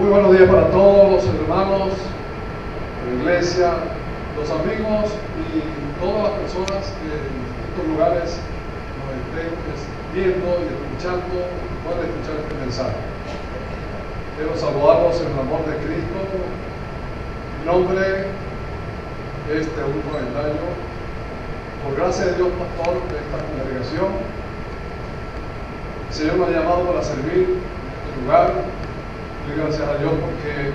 Muy buenos días para todos los hermanos de la iglesia, los amigos y todas las personas que en estos lugares nos estén viendo y escuchando, que puedan escuchar este mensaje. Quiero saludarlos en el amor de Cristo. Mi nombre es Teodoro Avendaño. Por gracia de Dios, pastor de esta congregación. El Señor nos ha llamado para servir en este lugar. Doy gracias a Dios porque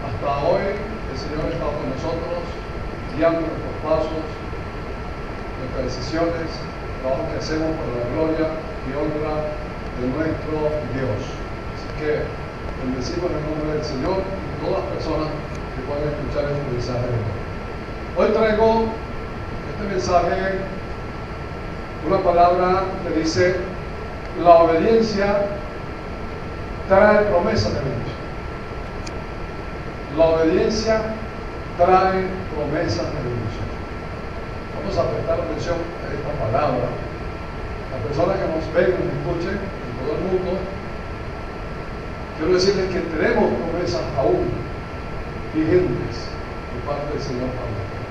hasta hoy el Señor ha estado con nosotros, guiando nuestros pasos, nuestras decisiones, el trabajo que hacemos para la gloria y honra de nuestro Dios. Así que bendecimos en el nombre del Señor y todas las personas que puedan escuchar este mensaje de hoy. Hoy traigo este mensaje, una palabra que dice: la obediencia trae promesas de bendición. La obediencia trae promesas de bendición. Vamos a prestar atención a esta palabra. Las personas que nos ven y nos escuchen en todo el mundo, quiero decirles que tenemos promesas aún vigentes de parte del Señor para nosotros.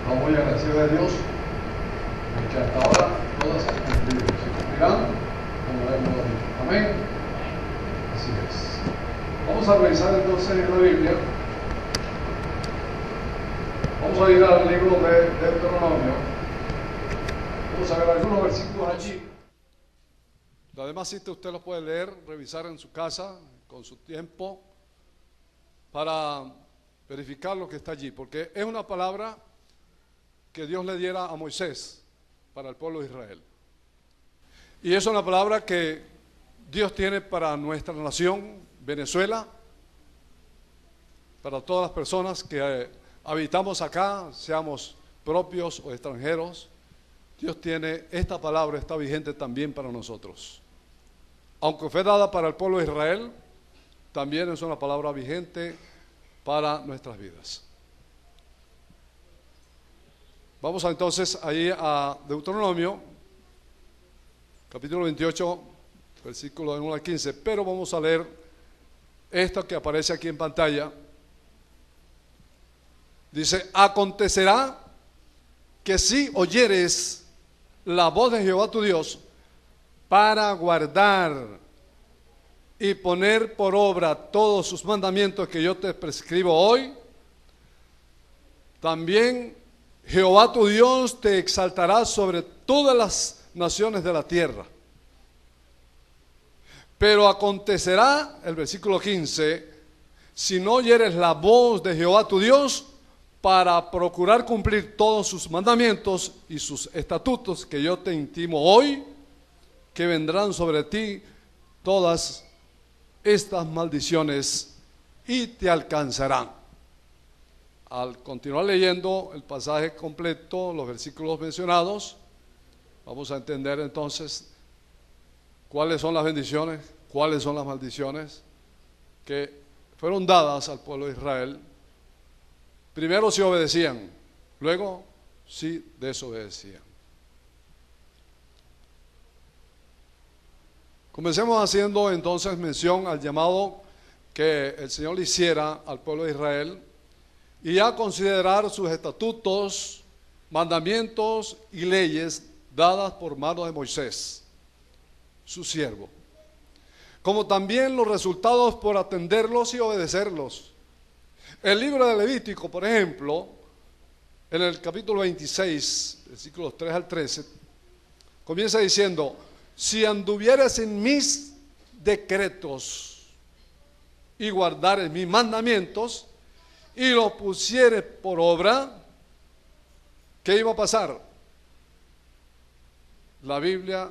Estamos muy agradecidos a Dios porque hasta ahora todas se han cumplido. Se cumplirán como hemos dicho. Amén. Así es. Vamos a revisar entonces en la Biblia. Vamos a ir al libro de Deuteronomio. Vamos a ver algunos versículos allí. Lo demás citas usted los puede leer, revisar en su casa, con su tiempo, para verificar lo que está allí. Porque es una palabra que Dios le diera a Moisés para el pueblo de Israel. Y es una palabra que Dios tiene para nuestra nación, Venezuela, para todas las personas que habitamos acá, seamos propios o extranjeros. Dios tiene esta palabra, está vigente también para nosotros. Aunque fue dada para el pueblo de Israel, también es una palabra vigente para nuestras vidas. Vamos entonces ahí a Deuteronomio, capítulo 28, versículo de 1 al 15, pero vamos a leer esto que aparece aquí en pantalla. Dice: acontecerá que si oyeres la voz de Jehová tu Dios para guardar y poner por obra todos sus mandamientos que yo te prescribo hoy, también Jehová tu Dios te exaltará sobre todas las naciones de la tierra. Pero acontecerá, el versículo 15, si no oyeres la voz de Jehová tu Dios para procurar cumplir todos sus mandamientos y sus estatutos que yo te intimo hoy, que vendrán sobre ti todas estas maldiciones y te alcanzarán. Al continuar leyendo el pasaje completo, los versículos mencionados, vamos a entender entonces cuáles son las bendiciones, cuáles son las maldiciones que fueron dadas al pueblo de Israel. Primero si obedecían, luego si desobedecían. Comencemos haciendo entonces mención al llamado que el Señor le hiciera al pueblo de Israel y a considerar sus estatutos, mandamientos y leyes dadas por mano de Moisés, su siervo, como también los resultados por atenderlos y obedecerlos. El libro de Levítico, por ejemplo, en el capítulo 26, versículos 3 al 13, comienza diciendo: si anduvieres en mis decretos y guardares mis mandamientos y los pusieres por obra, ¿qué iba a pasar? La Biblia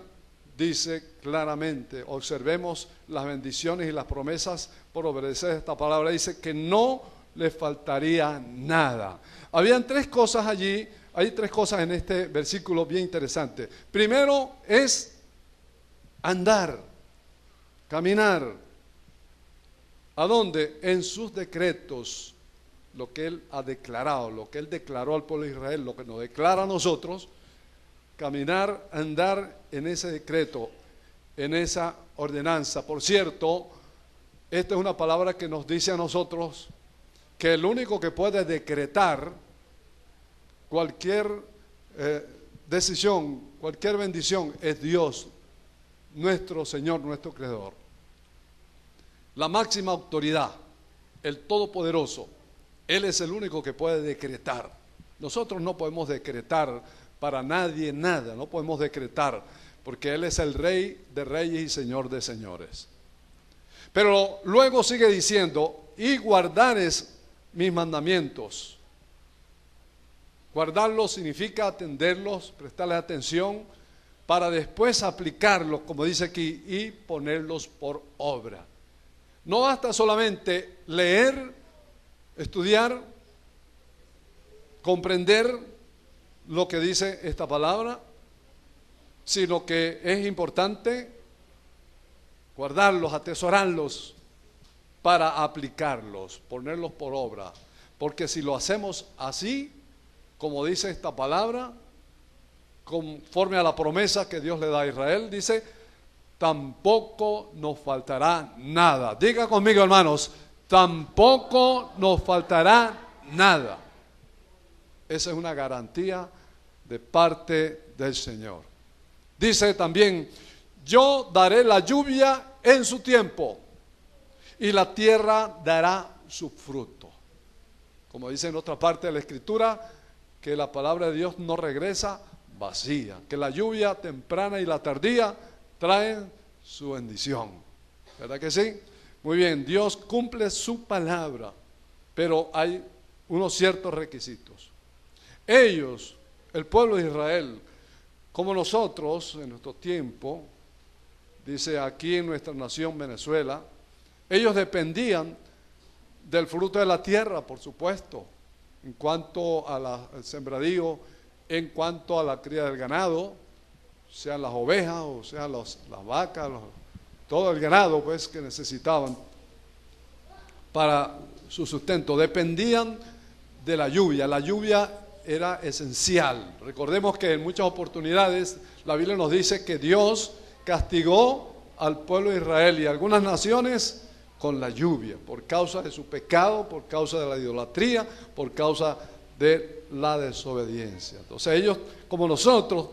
dice claramente, observemos las bendiciones y las promesas por obedecer esta palabra. Dice que no le faltaría nada. Habían tres cosas allí, hay tres cosas en este versículo bien interesantes. Primero es andar, caminar. ¿A dónde? En sus decretos, lo que Él ha declarado, lo que Él declaró al pueblo de Israel, lo que nos declara a nosotros. Caminar, andar en ese decreto, en esa ordenanza. Por cierto, esta es una palabra que nos dice a nosotros que el único que puede decretar cualquier decisión, cualquier bendición es Dios, nuestro Señor, nuestro Creador. La máxima autoridad, el Todopoderoso, Él es el único que puede decretar. Nosotros no podemos decretar para nadie nada, no podemos decretar, porque Él es el Rey de reyes y Señor de señores. Pero luego sigue diciendo, y guardares mis mandamientos. Guardarlos significa atenderlos, prestarles atención, para después aplicarlos, como dice aquí, y ponerlos por obra. No basta solamente leer, estudiar, comprender lo que dice esta palabra, sino que es importante guardarlos, atesorarlos, para aplicarlos, ponerlos por obra. Porque si lo hacemos así, como dice esta palabra, conforme a la promesa que Dios le da a Israel, dice, tampoco nos faltará nada. Diga conmigo, hermanos, tampoco nos faltará nada. Esa es una garantía de parte del Señor. Dice también, yo daré la lluvia en su tiempo y la tierra dará su fruto. Como dice en otra parte de la Escritura, que la palabra de Dios no regresa vacía, que la lluvia temprana y la tardía traen su bendición. ¿Verdad que sí? Muy bien, Dios cumple su palabra, pero hay unos ciertos requisitos. Ellos, el pueblo de Israel, como nosotros en nuestro tiempo, dice aquí en nuestra nación Venezuela, ellos dependían del fruto de la tierra, por supuesto, en cuanto al sembradío, en cuanto a la cría del ganado, sean las ovejas o sean las vacas, todo el ganado pues que necesitaban para su sustento. Dependían de la lluvia. La lluvia era esencial. Recordemos que en muchas oportunidades la Biblia nos dice que Dios castigó al pueblo de Israel y a algunas naciones con la lluvia, por causa de su pecado, por causa de la idolatría, por causa de la desobediencia. Entonces ellos, como nosotros,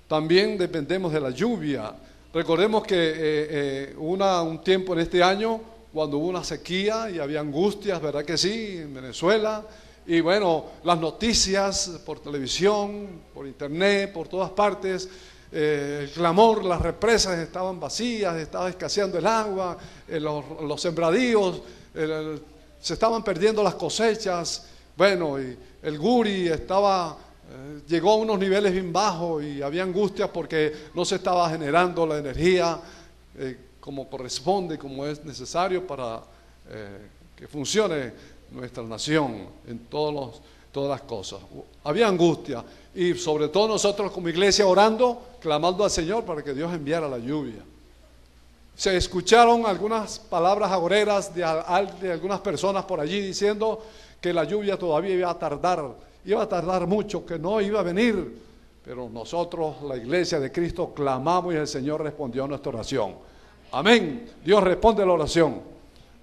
también dependemos de la lluvia. Recordemos que hubo un tiempo en este año cuando hubo una sequía y había angustias, ¿verdad que sí?, en Venezuela. Y bueno, las noticias por televisión, por internet, por todas partes, el clamor, las represas estaban vacías, estaba escaseando el agua, los sembradíos, se estaban perdiendo las cosechas. Bueno, y el Guri llegó a unos niveles bien bajos y había angustias porque no se estaba generando la energía como corresponde, como es necesario para que funcione nuestra nación en todas las cosas. Había angustia y sobre todo nosotros como iglesia orando, clamando al Señor para que Dios enviara la lluvia. Se escucharon algunas palabras agoreras de algunas personas por allí diciendo que la lluvia todavía iba a tardar mucho, que no iba a venir. Pero nosotros, la iglesia de Cristo, clamamos y el Señor respondió a nuestra oración. Amén. Dios responde a la oración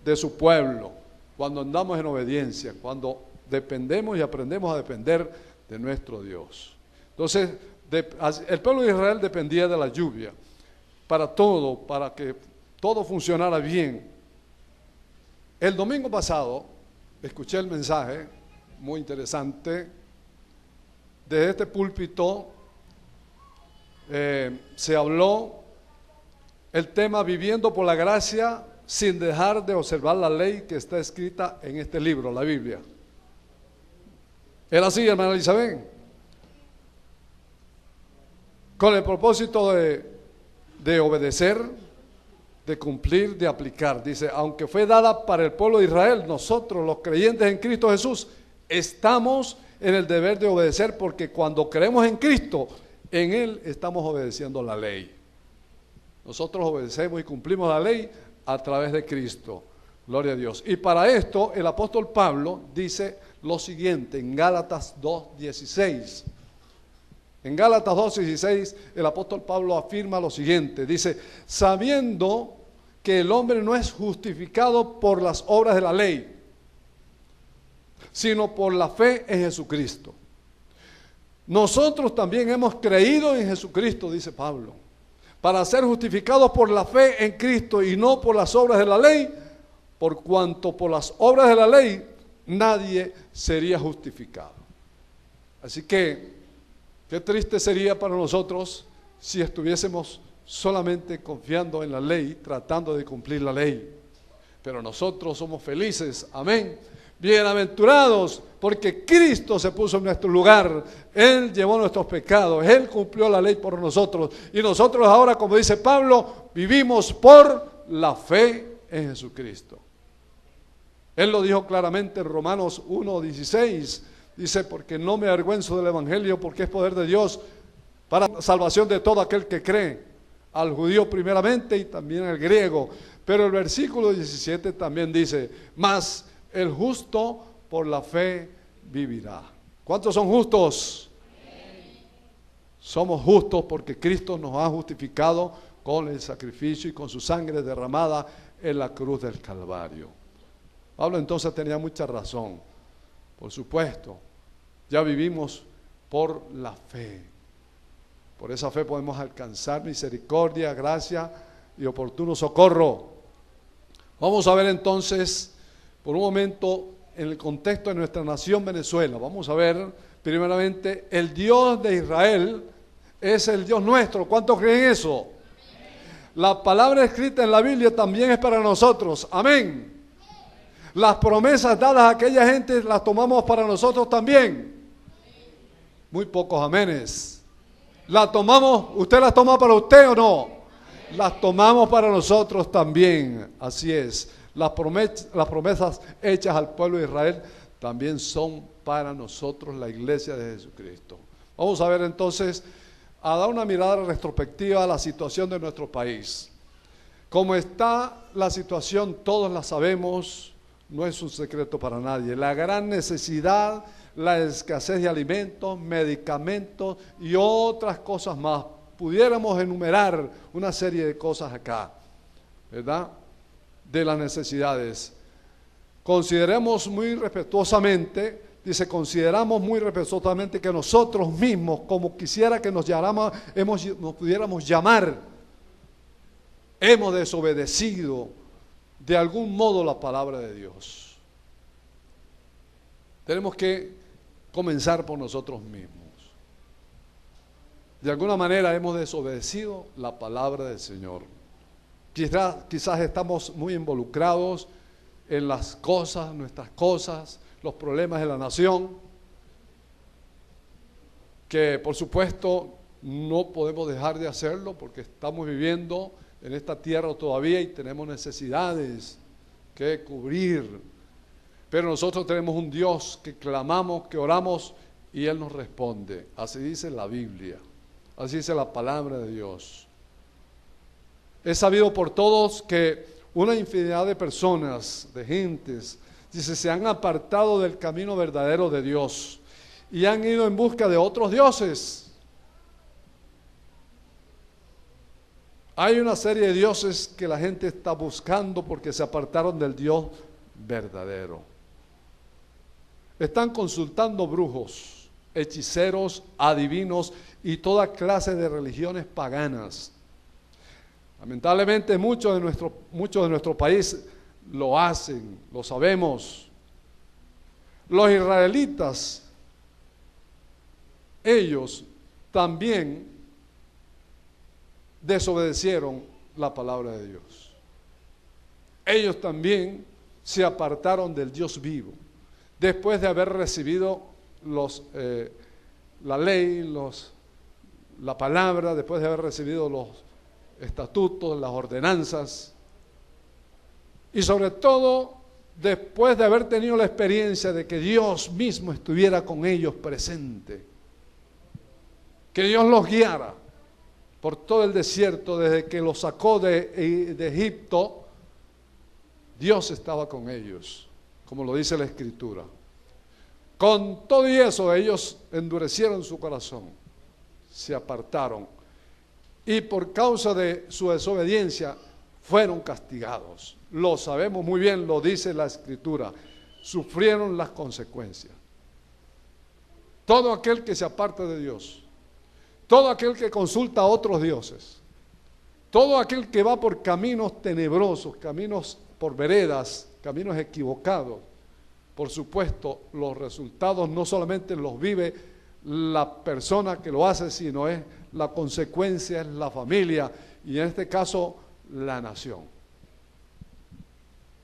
de su pueblo cuando andamos en obediencia, cuando dependemos y aprendemos a depender de nuestro Dios. Entonces, el pueblo de Israel dependía de la lluvia para todo, para que todo funcionara bien. El domingo pasado escuché el mensaje muy interesante. Desde este púlpito se habló el tema viviendo por la gracia sin dejar de observar la ley que está escrita en este libro, la Biblia. ¿Era así, hermana Elizabeth? Con el propósito de obedecer, de cumplir, de aplicar. Dice, aunque fue dada para el pueblo de Israel, nosotros los creyentes en Cristo Jesús estamos en el deber de obedecer, porque cuando creemos en Cristo, en Él estamos obedeciendo la ley. Nosotros obedecemos y cumplimos la ley a través de Cristo. Gloria a Dios. Y para esto el apóstol Pablo dice lo siguiente en Gálatas 2:16. En Gálatas 2:16 el apóstol Pablo afirma lo siguiente. Dice, sabiendo que el hombre no es justificado por las obras de la ley, sino por la fe en Jesucristo. Nosotros también hemos creído en Jesucristo, dice Pablo, para ser justificados por la fe en Cristo y no por las obras de la ley, por cuanto por las obras de la ley nadie sería justificado. Así que, qué triste sería para nosotros si estuviésemos solamente confiando en la ley, tratando de cumplir la ley. Pero nosotros somos felices, amén, bienaventurados, porque Cristo se puso en nuestro lugar. Él llevó nuestros pecados, Él cumplió la ley por nosotros, y nosotros ahora, como dice Pablo, vivimos por la fe en Jesucristo. Él lo dijo claramente en Romanos 1:16, dice, porque no me avergüenzo del evangelio, porque es poder de Dios para salvación de todo aquel que cree, al judío primeramente y también al griego. Pero el versículo 17 también dice, mas el justo por la fe vivirá. ¿Cuántos son justos? Somos justos porque Cristo nos ha justificado con el sacrificio y con su sangre derramada en la cruz del Calvario. Pablo entonces tenía mucha razón. Por supuesto, ya vivimos por la fe. Por esa fe podemos alcanzar misericordia, gracia y oportuno socorro. Vamos a ver entonces, por un momento, en el contexto de nuestra nación Venezuela. Vamos a ver, primeramente, el Dios de Israel es el Dios nuestro. ¿Cuántos creen eso? La palabra escrita en la Biblia también es para nosotros. Amén. Las promesas dadas a aquella gente las tomamos para nosotros también. Muy pocos amenes. ¿La tomamos? ¿Usted las toma para usted o no? Las tomamos para nosotros también. Así es. Las promesas hechas al pueblo de Israel también son para nosotros, la iglesia de Jesucristo. Vamos a ver entonces, a dar una mirada retrospectiva a la situación de nuestro país. Como está la situación, todos la sabemos, no es un secreto para nadie. La gran necesidad, la escasez de alimentos, medicamentos y otras cosas más. Pudiéramos enumerar una serie de cosas acá, ¿verdad?, de las necesidades. Consideramos muy respetuosamente, dice, consideramos muy respetuosamente que nosotros mismos, como quisiera que nos pudiéramos llamar, hemos desobedecido de algún modo la palabra de Dios. Tenemos que comenzar por nosotros mismos. De alguna manera hemos desobedecido la palabra del Señor. Quizás estamos muy involucrados en las cosas, nuestras cosas, los problemas de la nación, que por supuesto no podemos dejar de hacerlo porque estamos viviendo en esta tierra todavía y tenemos necesidades que cubrir. Pero nosotros tenemos un Dios que clamamos, que oramos y Él nos responde. Así dice la Biblia, así dice la palabra de Dios. Es sabido por todos que una infinidad de personas, de gentes, dice, se han apartado del camino verdadero de Dios y han ido en busca de otros dioses. Hay una serie de dioses que la gente está buscando porque se apartaron del Dios verdadero. Están consultando brujos, hechiceros, adivinos y toda clase de religiones paganas. Lamentablemente muchos de nuestro país lo hacen, lo sabemos. Los israelitas, ellos también desobedecieron la palabra de Dios. Ellos también se apartaron del Dios vivo, después de haber recibido la ley, la palabra, después de haber recibido los estatutos, las ordenanzas, y sobre todo después de haber tenido la experiencia de que Dios mismo estuviera con ellos presente, que Dios los guiara por todo el desierto. Desde que los sacó de Egipto, Dios estaba con ellos, como lo dice la Escritura. Con todo y eso, ellos endurecieron su corazón, se apartaron, y por causa de su desobediencia fueron castigados. Lo sabemos muy bien, lo dice la Escritura. Sufrieron las consecuencias. Todo aquel que se aparta de Dios, todo aquel que consulta a otros dioses, todo aquel que va por caminos tenebrosos, caminos por veredas, caminos equivocados, por supuesto, los resultados no solamente los vive la persona que lo hace, sino es la consecuencia, es la familia y en este caso la nación.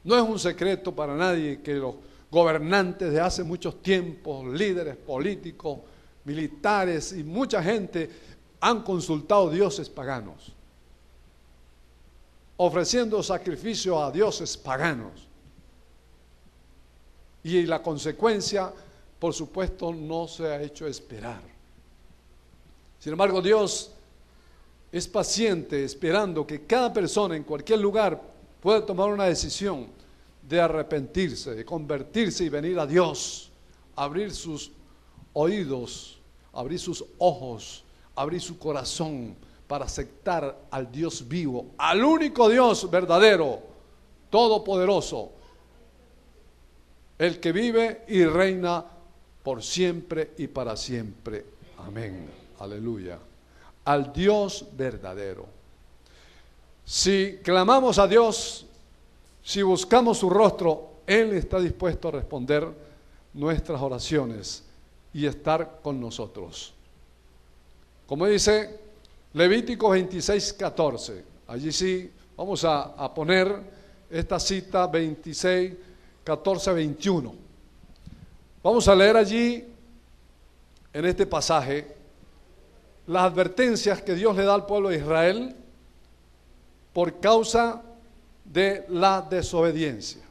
No es un secreto para nadie que los gobernantes de hace muchos tiempos, líderes políticos, militares y mucha gente han consultado dioses paganos, ofreciendo sacrificio a dioses paganos. Y la consecuencia, por supuesto, no se ha hecho esperar. Sin embargo, Dios es paciente, esperando que cada persona en cualquier lugar pueda tomar una decisión de arrepentirse, de convertirse y venir a Dios, abrir sus oídos, abrir sus ojos, abrir su corazón para aceptar al Dios vivo, al único Dios verdadero, todopoderoso, el que vive y reina por siempre y para siempre. Amén. Aleluya. Al Dios verdadero. Si clamamos a Dios, si buscamos su rostro, Él está dispuesto a responder nuestras oraciones y estar con nosotros. Como dice Levítico 26:14, allí sí vamos a poner esta cita 26, 14, 21. Vamos a leer allí, en este pasaje, las advertencias que Dios le da al pueblo de Israel por causa de la desobediencia.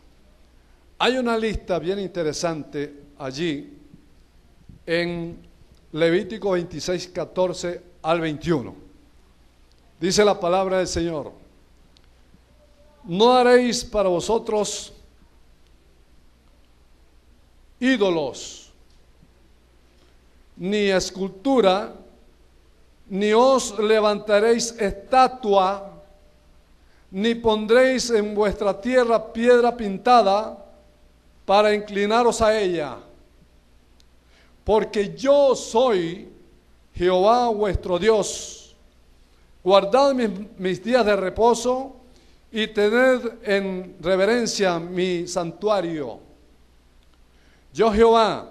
Hay una lista bien interesante allí en Levítico 26, 14 al 21. Dice la palabra del Señor: no haréis para vosotros ídolos, ni escultura, ni os levantaréis estatua, ni pondréis en vuestra tierra piedra pintada para inclinaros a ella. Porque yo soy Jehová vuestro Dios. Guardad mis días de reposo y tened en reverencia mi santuario. Yo Jehová,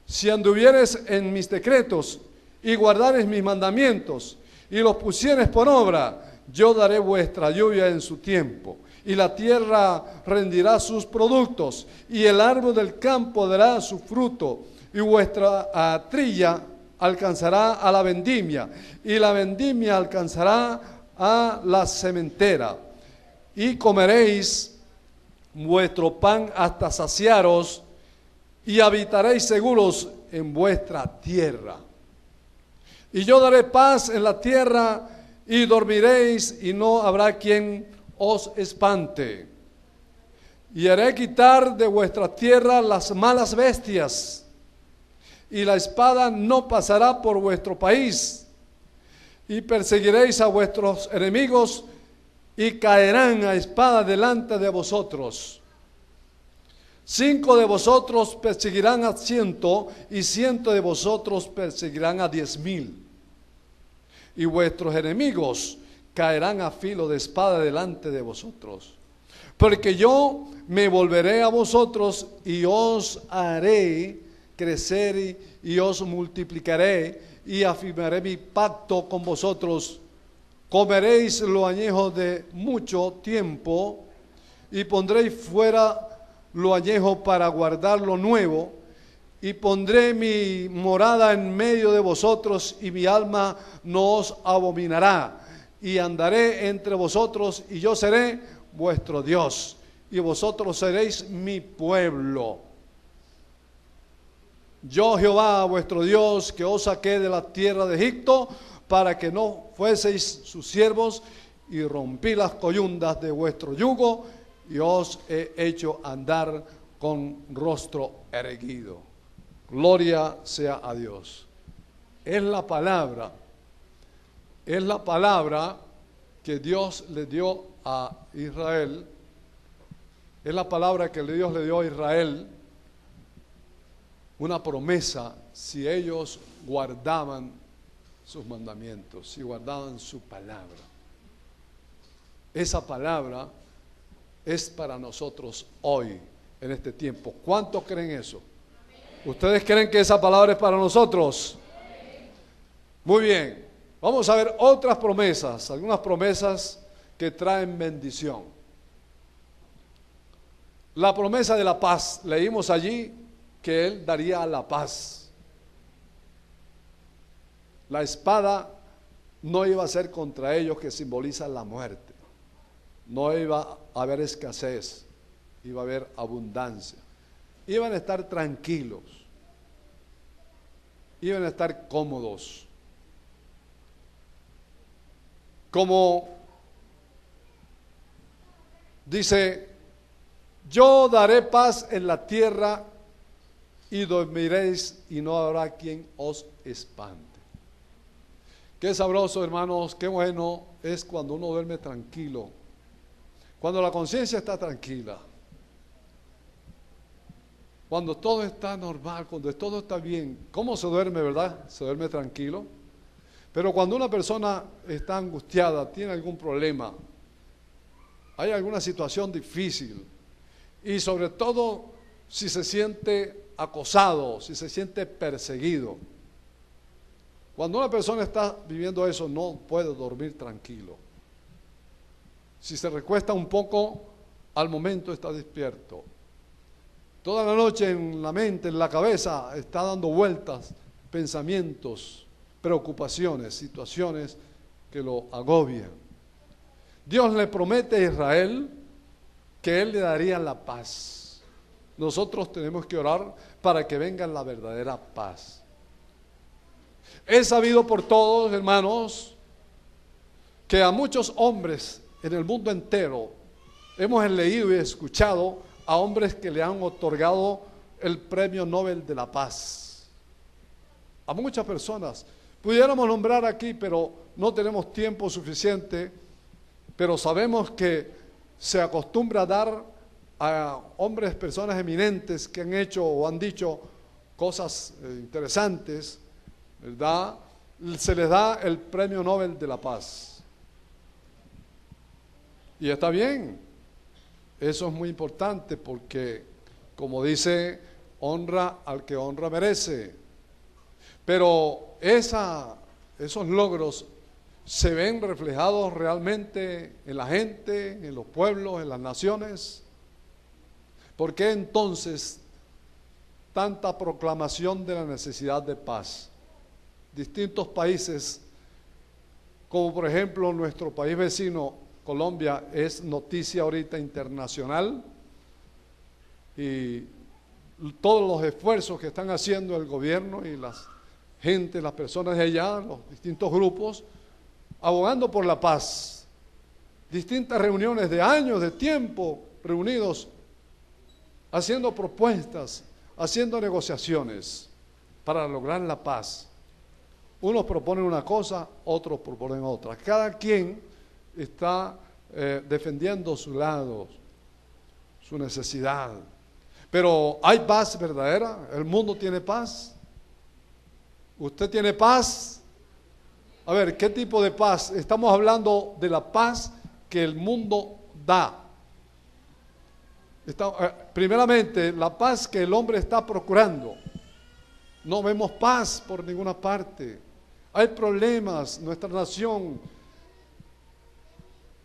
si anduvieres en mis decretos y guardares mis mandamientos y los pusieres por obra, yo daré vuestra lluvia en su tiempo, y la tierra rendirá sus productos, y el árbol del campo dará su fruto, y vuestra trilla alcanzará a la vendimia, y la vendimia alcanzará a la sementera, y comeréis vuestro pan hasta saciaros, y habitaréis seguros en vuestra tierra. Y yo daré paz en la tierra, y dormiréis, y no habrá quien os espante. Y haré quitar de vuestra tierra las malas bestias, y la espada no pasará por vuestro país. Y perseguiréis a vuestros enemigos, y caerán a espada delante de vosotros. 5 de vosotros perseguirán a 100, y 100 de vosotros perseguirán a 10,000. Y vuestros enemigos caerán a filo de espada delante de vosotros. Porque yo me volveré a vosotros y os haré crecer y os multiplicaré y afirmaré mi pacto con vosotros. Comeréis lo añejo de mucho tiempo y pondréis fuera lo añejo para guardar lo nuevo. Y pondré mi morada en medio de vosotros, y mi alma no os abominará. Y andaré entre vosotros, y yo seré vuestro Dios, y vosotros seréis mi pueblo. Yo Jehová vuestro Dios, que os saqué de la tierra de Egipto, para que no fueseis sus siervos, y rompí las coyundas de vuestro yugo, y os he hecho andar con rostro erguido. Gloria sea a Dios. Es la palabra que Dios le dio a Israel, es la palabra que Dios le dio a Israel, una promesa si ellos guardaban sus mandamientos, si guardaban su palabra. Esa palabra es para nosotros hoy, en este tiempo. ¿Cuántos creen eso? ¿Ustedes creen que esa palabra es para nosotros? Muy bien. Vamos a ver otras promesas, algunas promesas que traen bendición. La promesa de la paz, leímos allí que Él daría la paz. La espada no iba a ser contra ellos, que simboliza la muerte. No iba a haber escasez, iba a haber abundancia. Iban a estar tranquilos, iban a estar cómodos. Como dice, yo daré paz en la tierra y dormiréis y no habrá quien os espante. Qué sabroso, hermanos, qué bueno es cuando uno duerme tranquilo, cuando la conciencia está tranquila, cuando todo está normal, cuando todo está bien. ¿Cómo se duerme, verdad? Se duerme tranquilo. Pero cuando una persona está angustiada, tiene algún problema, hay alguna situación difícil, y sobre todo si se siente acosado, si se siente perseguido, cuando una persona está viviendo eso, no puede dormir tranquilo. Si se recuesta un poco, al momento está despierto. Toda la noche en la mente, en la cabeza, está dando vueltas, pensamientos, preocupaciones, situaciones que lo agobian. Dios le promete a Israel que Él le daría la paz. Nosotros tenemos que orar para que venga la verdadera paz. Es sabido por todos, hermanos, que a muchos hombres en el mundo entero hemos leído y escuchado a hombres que le han otorgado el premio Nobel de la Paz. A muchas personas. Pudiéramos nombrar aquí, pero no tenemos tiempo suficiente, pero sabemos que se acostumbra a dar a hombres, personas eminentes que han hecho o han dicho cosas interesantes, ¿verdad? Se les da el premio Nobel de la Paz. Y está bien, eso es muy importante porque, como dice, honra al que honra merece. Pero esos logros se ven reflejados realmente en la gente, en los pueblos, en las naciones. ¿Por qué entonces tanta proclamación de la necesidad de paz? Distintos países, como por ejemplo nuestro país vecino, Colombia, es noticia ahorita internacional, y todos los esfuerzos que están haciendo el gobierno y las gente, las personas de allá, los distintos grupos, abogando por la paz. Distintas reuniones de años, de tiempo, reunidos, haciendo propuestas, haciendo negociaciones para lograr la paz. Unos proponen una cosa, otros proponen otra. Cada quien está defendiendo su lado, su necesidad. Pero ¿hay paz verdadera? ¿El mundo tiene paz? ¿Usted tiene paz? A ver, ¿qué tipo de paz? Estamos hablando de la paz que el mundo da. Primeramente, la paz que el hombre está procurando. No vemos paz por ninguna parte. Hay problemas, nuestra nación.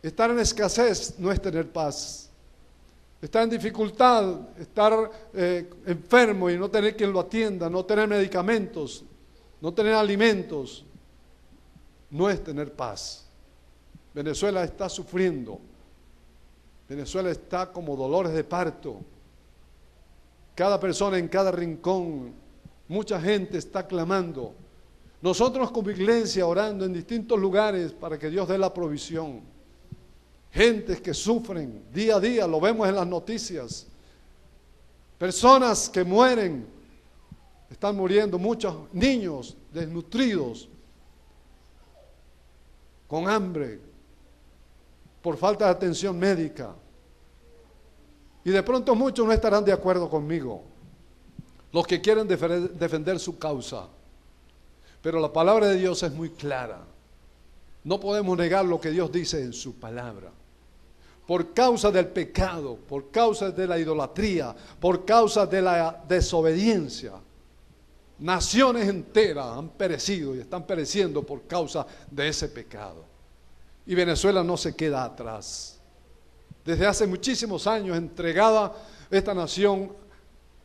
Estar en escasez no es tener paz. Estar en dificultad, estar enfermo y no tener quien lo atienda, no tener medicamentos, no tener alimentos, no es tener paz. Venezuela está sufriendo. Venezuela está como dolores de parto. Cada persona en cada rincón, mucha gente está clamando. Nosotros como iglesia orando en distintos lugares para que Dios dé la provisión. Gentes que sufren día a día, lo vemos en las noticias. Personas que mueren, están muriendo muchos niños desnutridos, con hambre, por falta de atención médica. Y de pronto muchos no estarán de acuerdo conmigo, los que quieren defender su causa. Pero la palabra de Dios es muy clara. No podemos negar lo que Dios dice en su palabra. Por causa del pecado, por causa de la idolatría, por causa de la desobediencia, naciones enteras han perecido y están pereciendo por causa de ese pecado. Y Venezuela no se queda atrás. Desde hace muchísimos años entregada esta nación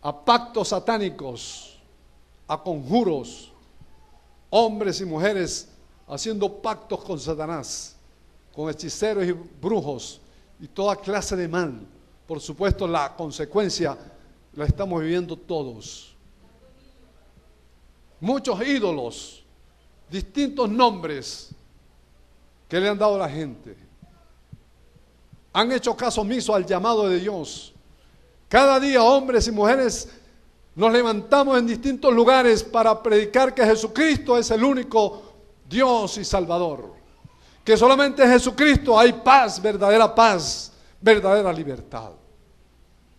a pactos satánicos, a conjuros, hombres y mujeres haciendo pactos con Satanás, con hechiceros y brujos y toda clase de mal. Por supuesto, la consecuencia la estamos viviendo todos. Muchos ídolos, distintos nombres que le han dado a la gente. Han hecho caso omiso al llamado de Dios. Cada día, hombres y mujeres, nos levantamos en distintos lugares para predicar que Jesucristo es el único Dios y Salvador. Que solamente en Jesucristo hay paz, verdadera libertad.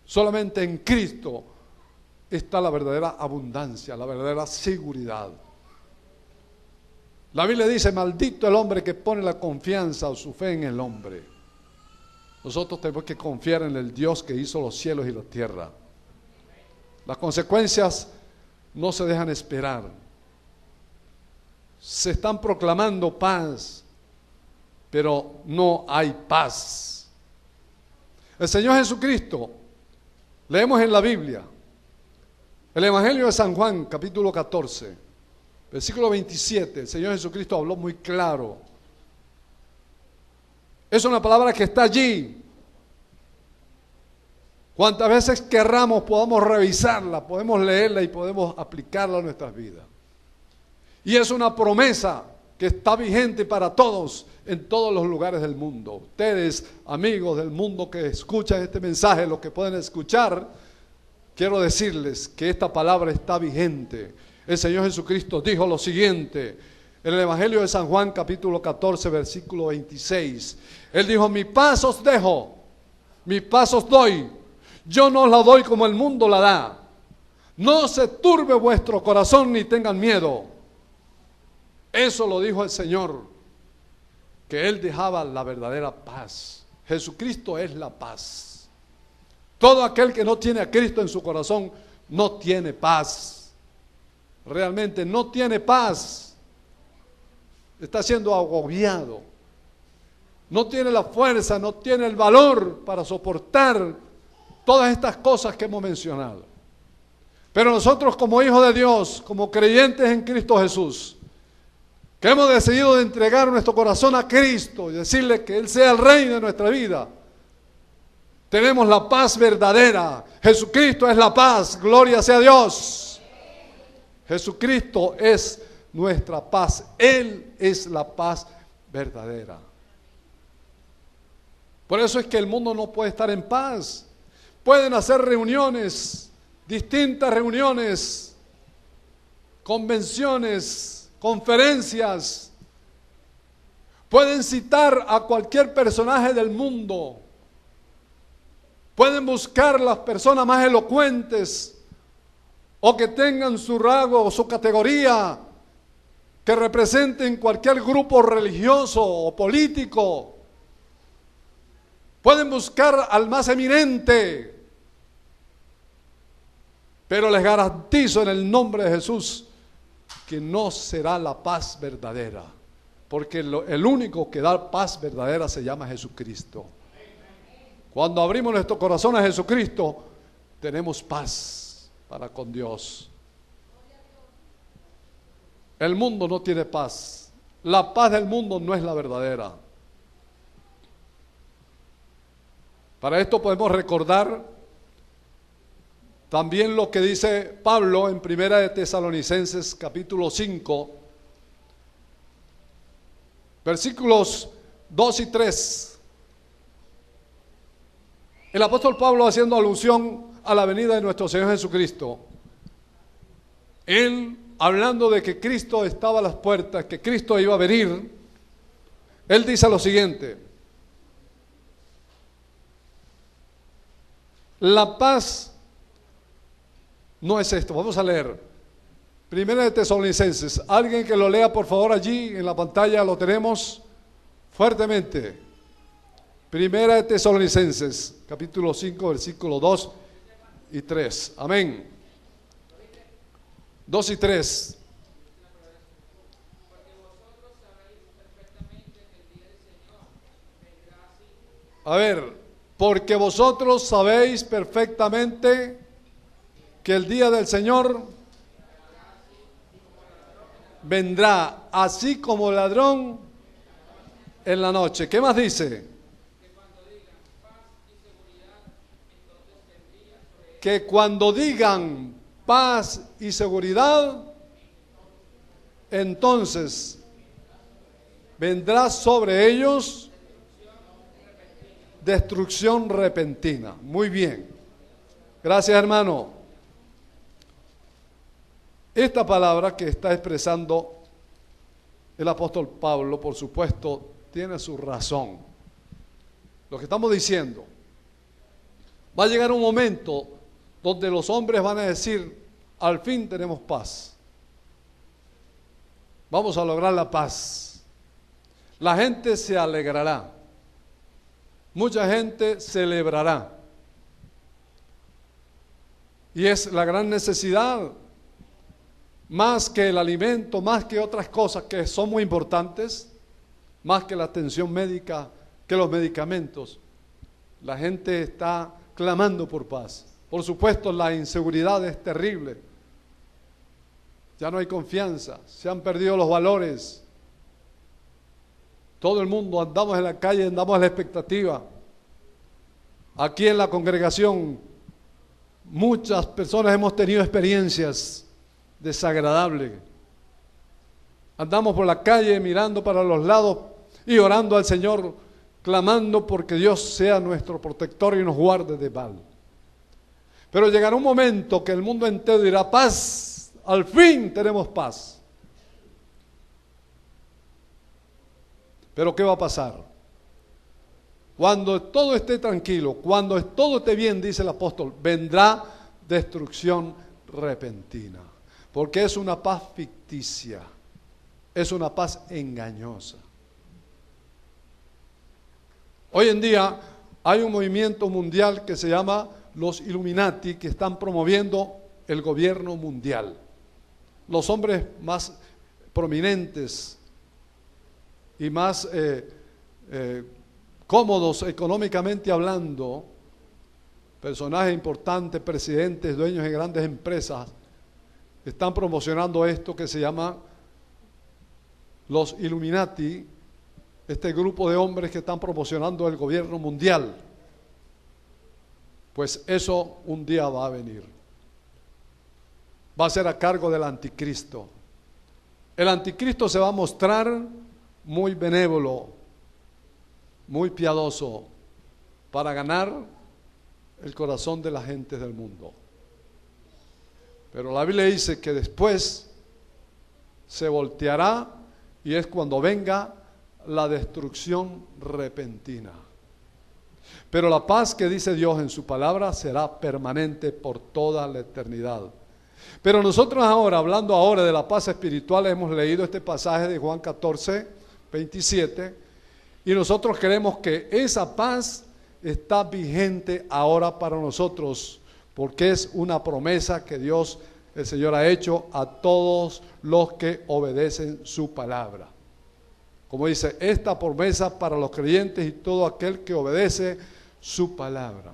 Solamente en Cristo está la verdadera abundancia, la verdadera seguridad. La Biblia dice, maldito el hombre que pone la confianza o su fe en el hombre. Nosotros tenemos que confiar en el Dios que hizo los cielos y la tierra. Las consecuencias no se dejan esperar. Se están proclamando paz, pero no hay paz. El Señor Jesucristo, leemos en la Biblia, el Evangelio de San Juan, capítulo 14, versículo 27, el Señor Jesucristo habló muy claro. Es una palabra que está allí. Cuantas veces querramos podamos revisarla, podemos leerla y podemos aplicarla a nuestras vidas. Y es una promesa que está vigente para todos en todos los lugares del mundo. Ustedes, amigos del mundo que escuchan este mensaje, los que pueden escuchar, quiero decirles que esta palabra está vigente. El Señor Jesucristo dijo lo siguiente en el Evangelio de San Juan, capítulo 14, versículo 26. Él dijo, mi paz os dejo, mi paz os doy. Yo no os la doy como el mundo la da. No se turbe vuestro corazón ni tengan miedo. Eso lo dijo el Señor, que Él dejaba la verdadera paz. Jesucristo es la paz. Todo aquel que no tiene a Cristo en su corazón no tiene paz. Realmente no tiene paz. Está siendo agobiado. No tiene la fuerza, no tiene el valor para soportar todas estas cosas que hemos mencionado. Pero nosotros como hijos de Dios, como creyentes en Cristo Jesús, que hemos decidido de entregar nuestro corazón a Cristo y decirle que Él sea el Rey de nuestra vida, tenemos la paz verdadera. Jesucristo es la paz, gloria sea a Dios. Jesucristo es nuestra paz, Él es la paz verdadera. Por eso es que el mundo no puede estar en paz. Pueden hacer reuniones, distintas reuniones, convenciones, conferencias. Pueden citar a cualquier personaje del mundo. Pueden buscar las personas más elocuentes o que tengan su rango o su categoría, que representen cualquier grupo religioso o político. Pueden buscar al más eminente, pero les garantizo en el nombre de Jesús que no será la paz verdadera, porque el único que da paz verdadera se llama Jesucristo. Cuando abrimos nuestro corazón a Jesucristo, tenemos paz para con Dios. El mundo no tiene paz. La paz del mundo no es la verdadera. Para esto podemos recordar también lo que dice Pablo en Primera de Tesalonicenses capítulo 5, versículos 2 y 3. El apóstol Pablo, haciendo alusión a la venida de nuestro Señor Jesucristo, él hablando de que Cristo estaba a las puertas, que Cristo iba a venir, él dice lo siguiente: La paz no es esto. Vamos a leer. Primera de Tesalonicenses. Alguien que lo lea, por favor, allí en la pantalla lo tenemos fuertemente. Primera de Tesalonicenses, capítulo 5, versículos 2 y 3. Amén. 2 y 3. A ver, porque vosotros sabéis perfectamente que el día del Señor vendrá así como ladrón en la noche. ¿Qué más dice? Que cuando digan paz y seguridad, entonces vendrá sobre ellos destrucción repentina. Muy bien. Gracias, hermano. Esta palabra que está expresando el apóstol Pablo, por supuesto, tiene su razón. Lo que estamos diciendo, va a llegar un momento donde los hombres van a decir, al fin tenemos paz. Vamos a lograr la paz. La gente se alegrará. Mucha gente celebrará. Y es la gran necesidad, más que el alimento, más que otras cosas que son muy importantes, más que la atención médica, que los medicamentos. La gente está clamando por paz. Por supuesto, la inseguridad es terrible. Ya no hay confianza, se han perdido los valores. Todo el mundo andamos en la calle, andamos a la expectativa. Aquí en la congregación, muchas personas hemos tenido experiencias desagradables. Andamos por la calle mirando para los lados y orando al Señor, clamando porque Dios sea nuestro protector y nos guarde de mal. Pero llegará un momento que el mundo entero dirá, paz, al fin tenemos paz. Pero ¿qué va a pasar? Cuando todo esté tranquilo, cuando todo esté bien, dice el apóstol, vendrá destrucción repentina. Porque es una paz ficticia, es una paz engañosa. Hoy en día hay un movimiento mundial que se llama los Illuminati, que están promoviendo el gobierno mundial. Los hombres más prominentes y más cómodos económicamente hablando, personajes importantes, presidentes, dueños de grandes empresas, están promocionando esto que se llama los Illuminati, este grupo de hombres que están promocionando el gobierno mundial. Pues eso un día va a venir. Va a ser a cargo del anticristo. El anticristo se va a mostrar muy benévolo, muy piadoso, para ganar el corazón de la gente del mundo. Pero la Biblia dice que después se volteará y es cuando venga la destrucción repentina. Pero la paz que dice Dios en su palabra será permanente por toda la eternidad. Pero nosotros ahora, hablando ahora de la paz espiritual, hemos leído este pasaje de Juan 14, 27, y nosotros creemos que esa paz está vigente ahora para nosotros, porque es una promesa que Dios, el Señor, ha hecho a todos los que obedecen su palabra. Como dice, esta promesa para los creyentes y todo aquel que obedece su palabra.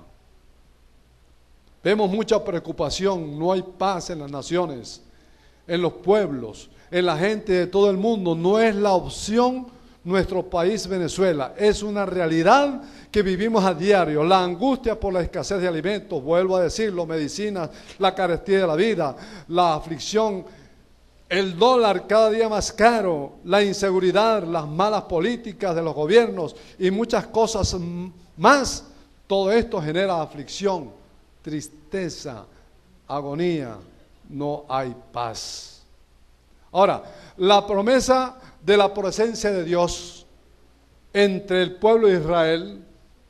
Vemos mucha preocupación, no hay paz en las naciones, en los pueblos, en la gente de todo el mundo. No es la opción nuestro país Venezuela, es una realidad que vivimos a diario. La angustia por la escasez de alimentos, vuelvo a decirlo, medicinas, la carestía de la vida, la aflicción, el dólar cada día más caro, la inseguridad, las malas políticas de los gobiernos y muchas cosas más. Todo esto genera aflicción, tristeza, agonía, no hay paz. Ahora, la promesa de la presencia de Dios entre el pueblo de Israel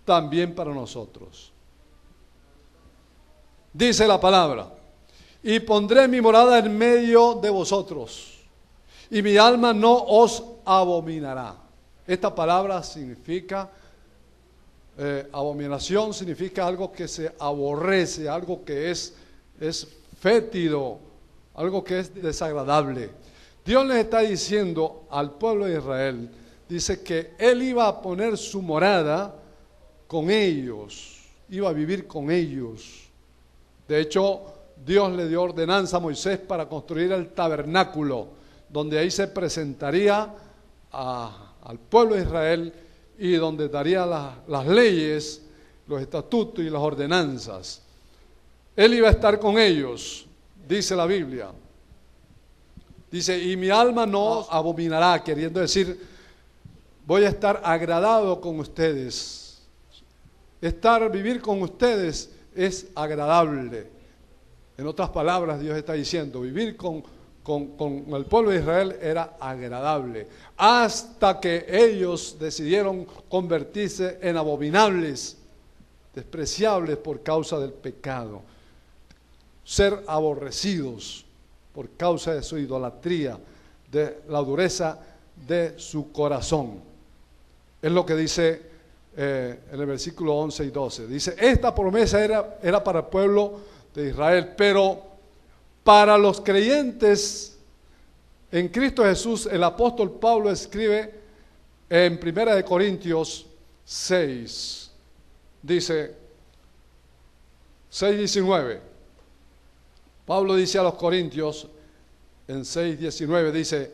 también para nosotros. Dice la palabra, y pondré mi morada en medio de vosotros, y mi alma no os abominará. Esta palabra significa, abominación significa algo que se aborrece, algo que es fétido, algo que es desagradable. Dios les está diciendo al pueblo de Israel, dice que Él iba a poner su morada con ellos, iba a vivir con ellos. De hecho, Dios le dio ordenanza a Moisés para construir el tabernáculo, donde ahí se presentaría al pueblo de Israel y donde daría las leyes, los estatutos y las ordenanzas. Él iba a estar con ellos, dice la Biblia. Dice, y mi alma no abominará, queriendo decir, voy a estar agradado con ustedes. Vivir con ustedes es agradable. En otras palabras, Dios está diciendo, vivir con el pueblo de Israel era agradable, hasta que ellos decidieron convertirse en abominables, despreciables por causa del pecado, ser aborrecidos por causa de su idolatría, de la dureza de su corazón. Es lo que dice en el versículo 11 y 12. Dice, esta promesa era para el pueblo de Israel, pero para los creyentes en Cristo Jesús, el apóstol Pablo escribe en 1 Corintios 6, dice 6:19. Pablo dice a los Corintios en 6:19, dice,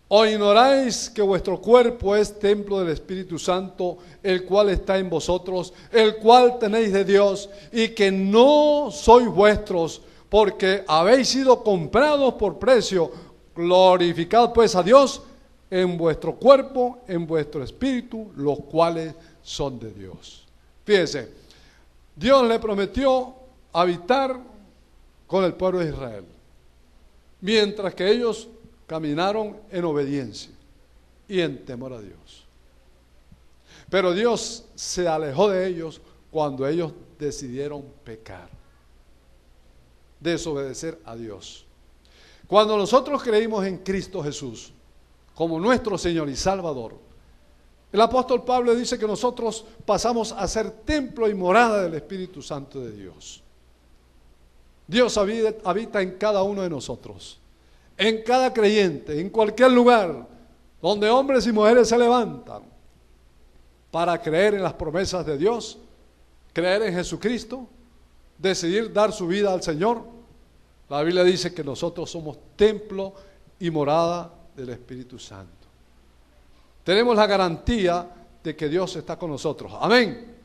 ¿o ignoráis que vuestro cuerpo es templo del Espíritu Santo, el cual está en vosotros, el cual tenéis de Dios, y que no sois vuestros, porque habéis sido comprados por precio? Glorificad pues a Dios en vuestro cuerpo, en vuestro espíritu, los cuales son de Dios. Fíjense, Dios le prometió habitar con el pueblo de Israel, mientras que ellos caminaron en obediencia y en temor a Dios. Pero Dios se alejó de ellos cuando ellos decidieron pecar, desobedecer a Dios. Cuando nosotros creímos en Cristo Jesús como nuestro Señor y Salvador, el apóstol Pablo dice que nosotros pasamos a ser templo y morada del Espíritu Santo de Dios. Dios habita en cada uno de nosotros, en cada creyente, en cualquier lugar donde hombres y mujeres se levantan para creer en las promesas de Dios, creer en Jesucristo, decidir dar su vida al Señor. La Biblia dice que nosotros somos templo y morada del Espíritu Santo. Tenemos la garantía de que Dios está con nosotros. Amén.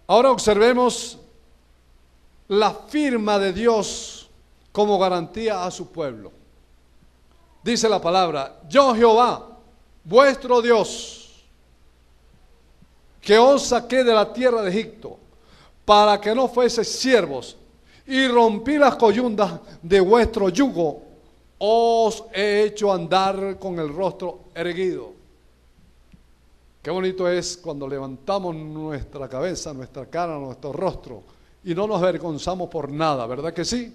Ahora observemos la firma de Dios como garantía a su pueblo. Dice la palabra, yo Jehová, vuestro Dios, que os saqué de la tierra de Egipto, para que no fueseis siervos, y rompí las coyundas de vuestro yugo, os he hecho andar con el rostro erguido. Qué bonito es cuando levantamos nuestra cabeza, nuestra cara, nuestro rostro, y no nos avergonzamos por nada, ¿verdad que sí?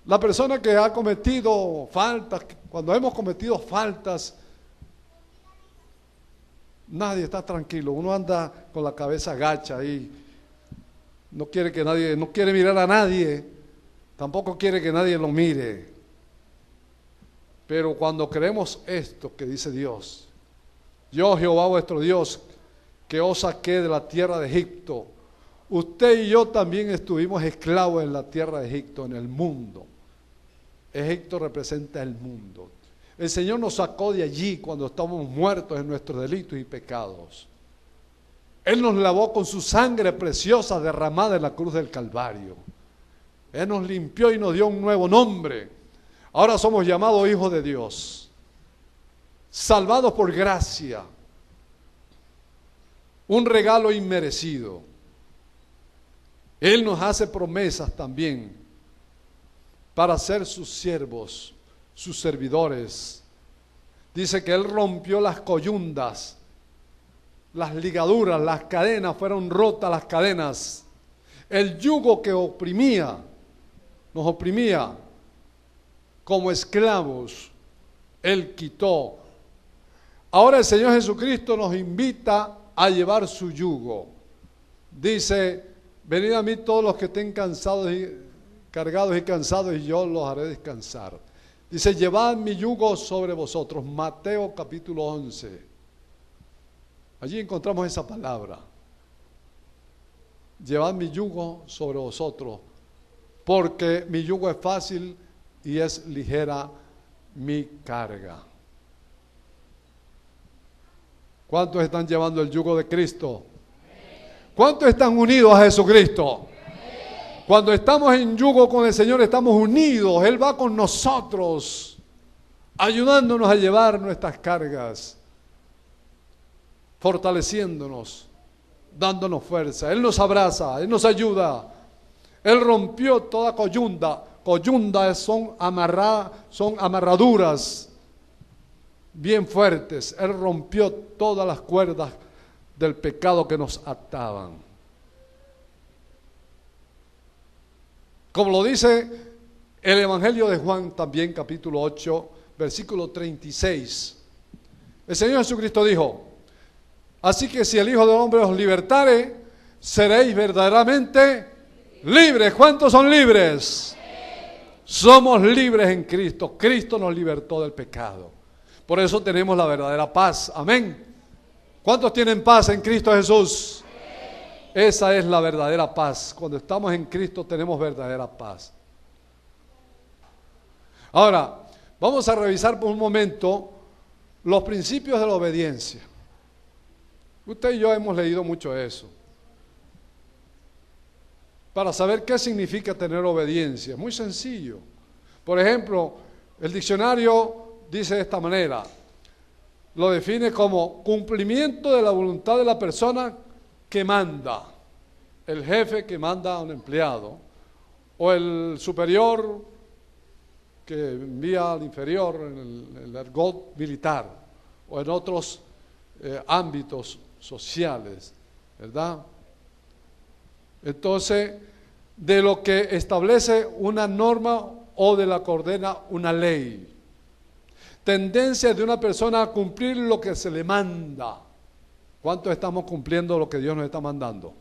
La persona que ha cometido faltas, cuando hemos cometido faltas, nadie está tranquilo, uno anda con la cabeza gacha ahí. No quiere que nadie, no quiere mirar a nadie, tampoco quiere que nadie lo mire. Pero cuando creemos esto que dice Dios, yo Jehová vuestro Dios, que os saqué de la tierra de Egipto, usted y yo también estuvimos esclavos en la tierra de Egipto, en el mundo. Egipto representa el mundo. El Señor nos sacó de allí cuando estábamos muertos en nuestros delitos y pecados. Él nos lavó con su sangre preciosa derramada en la cruz del Calvario. Él nos limpió y nos dio un nuevo nombre. Ahora somos llamados hijos de Dios, salvados por gracia, un regalo inmerecido. Él nos hace promesas también para ser sus siervos, sus servidores. Dice que Él rompió las coyundas, las ligaduras, las cadenas, fueron rotas las cadenas El yugo que nos oprimía como esclavos, Él quitó. Ahora el Señor Jesucristo nos invita a llevar su yugo. Dice, venid a mí todos los que estén cansados y cargados y cansados, y yo los haré descansar. Dice, llevad mi yugo sobre vosotros. Mateo capítulo 11. Allí encontramos esa palabra. Llevad mi yugo sobre vosotros, porque mi yugo es fácil y es ligera mi carga. ¿Cuántos están llevando el yugo de Cristo? ¿Cuántos están unidos a Jesucristo? Cuando estamos en yugo con el Señor, estamos unidos. Él va con nosotros, ayudándonos a llevar nuestras cargas, fortaleciéndonos, dándonos fuerza. Él nos abraza, Él nos ayuda. Él rompió toda coyunda. Coyundas son amarraduras bien fuertes. Él rompió todas las cuerdas del pecado que nos ataban. Como lo dice el Evangelio de Juan también, capítulo 8, versículo 36. El Señor Jesucristo dijo, así que si el Hijo del Hombre os libertare, seréis verdaderamente libres. ¿Cuántos son libres? Somos libres en Cristo. Cristo nos libertó del pecado. Por eso tenemos la verdadera paz. Amén. ¿Cuántos tienen paz en Cristo Jesús? Esa es la verdadera paz. Cuando estamos en Cristo tenemos verdadera paz. Ahora, vamos a revisar por un momento los principios de la obediencia. Usted y yo hemos leído mucho eso. Para saber qué significa tener obediencia. Es muy sencillo. Por ejemplo, el diccionario dice de esta manera, lo define como cumplimiento de la voluntad de la persona que manda, el jefe que manda a un empleado, o el superior que envía al inferior en el argot militar, o en otros ámbitos sociales, ¿verdad? Entonces, de lo que establece una norma o de la que ordena una ley. Tendencia de una persona a cumplir lo que se le manda. ¿Cuántos estamos cumpliendo lo que Dios nos está mandando?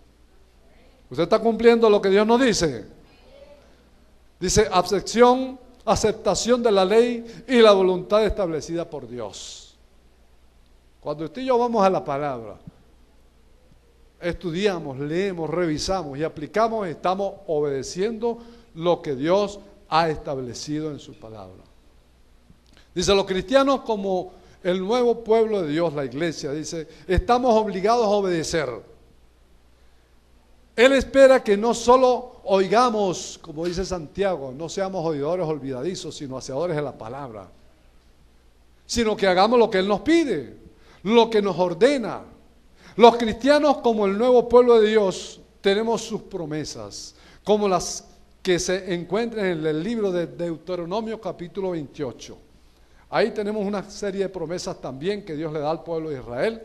¿Usted está cumpliendo lo que Dios nos dice? Dice aceptación de la ley y la voluntad establecida por Dios. Cuando usted y yo vamos a la palabra, estudiamos, leemos, revisamos y aplicamos, estamos obedeciendo lo que Dios ha establecido en su palabra. Dice, los cristianos como el nuevo pueblo de Dios, la iglesia, dice, estamos obligados a obedecer. Él espera que no solo oigamos, como dice Santiago, no seamos oidores olvidadizos, sino hacedores de la palabra, sino que hagamos lo que Él nos pide, lo que nos ordena. Los cristianos como el nuevo pueblo de Dios tenemos sus promesas, como las que se encuentran en el libro de Deuteronomio capítulo 28. Ahí tenemos una serie de promesas también que Dios le da al pueblo de Israel.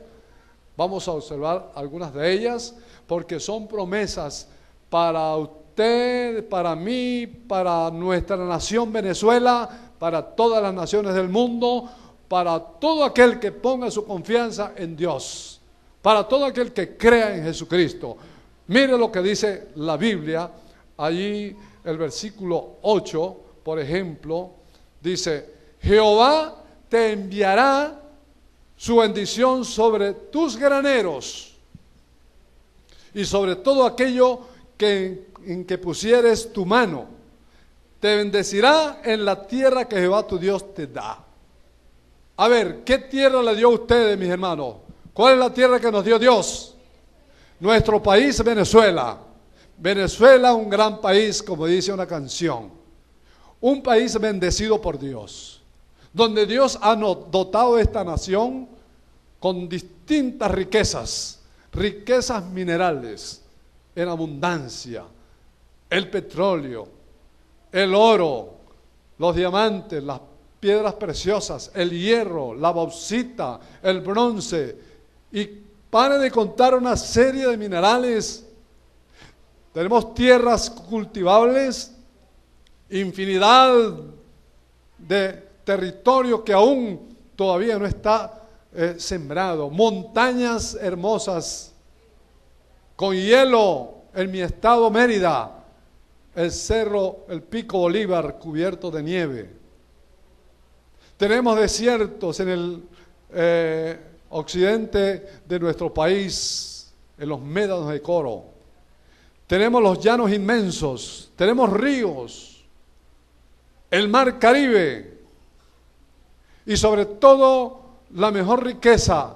Vamos a observar algunas de ellas, porque son promesas para usted, para mí, para nuestra nación Venezuela, para todas las naciones del mundo, para todo aquel que ponga su confianza en Dios, para todo aquel que crea en Jesucristo. Mire lo que dice la Biblia, allí el versículo 8, por ejemplo, dice, Jehová te enviará su bendición sobre tus graneros y sobre todo aquello en que pusieres tu mano. Te bendecirá en la tierra que Jehová tu Dios te da. A ver, ¿qué tierra le dio a ustedes, mis hermanos? ¿Cuál es la tierra que nos dio Dios? Nuestro país, Venezuela. Venezuela, un gran país, como dice una canción. Un país bendecido por Dios, donde Dios ha dotado a esta nación con distintas riquezas minerales en abundancia, el petróleo, el oro, los diamantes, las piedras preciosas, el hierro, la bauxita, el bronce, y pare de contar una serie de minerales Tenemos tierras cultivables, infinidad de territorio que aún todavía no está sembrado, montañas hermosas con hielo en mi estado Mérida, el cerro, el Pico Bolívar cubierto de nieve. Tenemos desiertos en el occidente de nuestro país, en los médanos de Coro. Tenemos los llanos inmensos, tenemos ríos, el mar Caribe y sobre todo la mejor riqueza,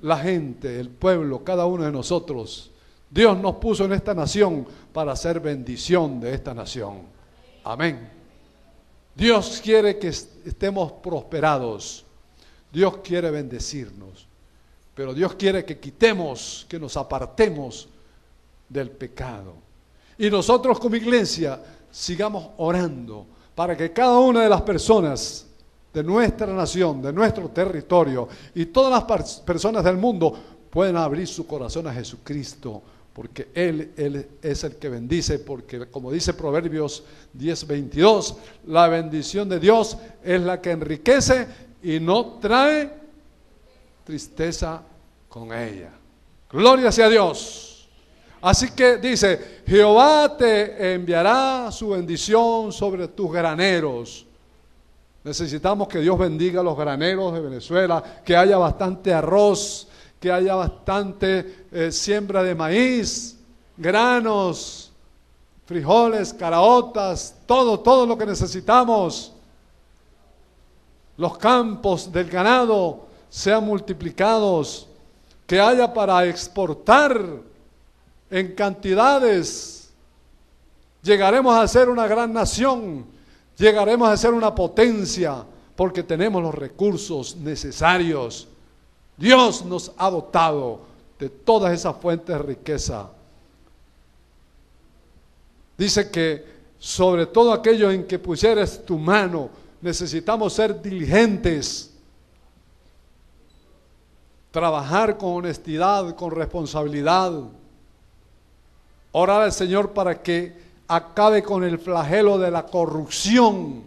la gente, el pueblo, cada uno de nosotros. Dios nos puso en esta nación para hacer bendición de esta nación. Amén. Dios quiere que estemos prosperados. Dios quiere bendecirnos. Pero Dios quiere que quitemos, que nos apartemos del pecado. Y nosotros como iglesia sigamos orando para que cada una de las personas de nuestra nación, de nuestro territorio y todas las personas del mundo puedan abrir su corazón a Jesucristo, porque Él es el que bendice, porque como dice Proverbios 10:22, la bendición de Dios es la que enriquece y no trae tristeza con ella. Gloria sea a Dios. Así que dice, Jehová te enviará su bendición sobre tus graneros. Necesitamos que Dios bendiga los graneros de Venezuela, que haya bastante arroz, que haya bastante siembra de maíz, granos, frijoles, caraotas, todo lo que necesitamos. Los campos del ganado sean multiplicados, que haya para exportar en cantidades. Llegaremos a ser una gran nación, llegaremos a ser una potencia, porque tenemos los recursos necesarios. Dios nos ha dotado de todas esas fuentes de riqueza. Dice que sobre todo aquello en que pusieres tu mano, necesitamos ser diligentes, trabajar con honestidad, con responsabilidad, orar al Señor para que acabe con el flagelo de la corrupción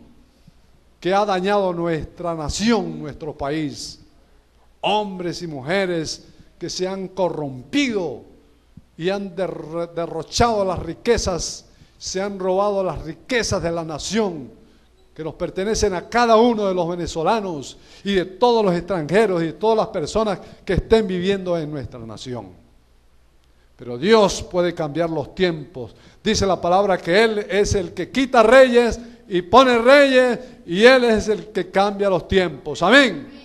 que ha dañado nuestra nación, nuestro país. Hombres y mujeres que se han corrompido y han derrochado las riquezas, se han robado las riquezas de la nación que nos pertenecen a cada uno de los venezolanos y de todos los extranjeros y de todas las personas que estén viviendo en nuestra nación. Pero Dios puede cambiar los tiempos. Dice la palabra que Él es el que quita reyes y pone reyes, y Él es el que cambia los tiempos. Amén.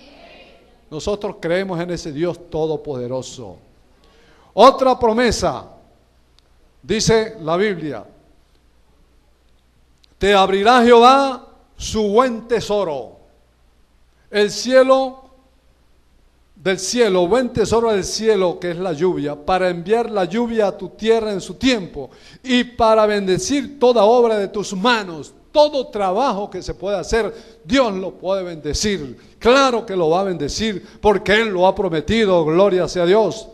Nosotros creemos en ese Dios todopoderoso. Otra promesa, dice la Biblia, te abrirá Jehová su buen tesoro, el cielo del cielo, buen tesoro del cielo, que es la lluvia, para enviar la lluvia a tu tierra en su tiempo y para bendecir toda obra de tus manos. Todo trabajo que se puede hacer, Dios lo puede bendecir. Claro que lo va a bendecir porque Él lo ha prometido, gloria sea a Dios.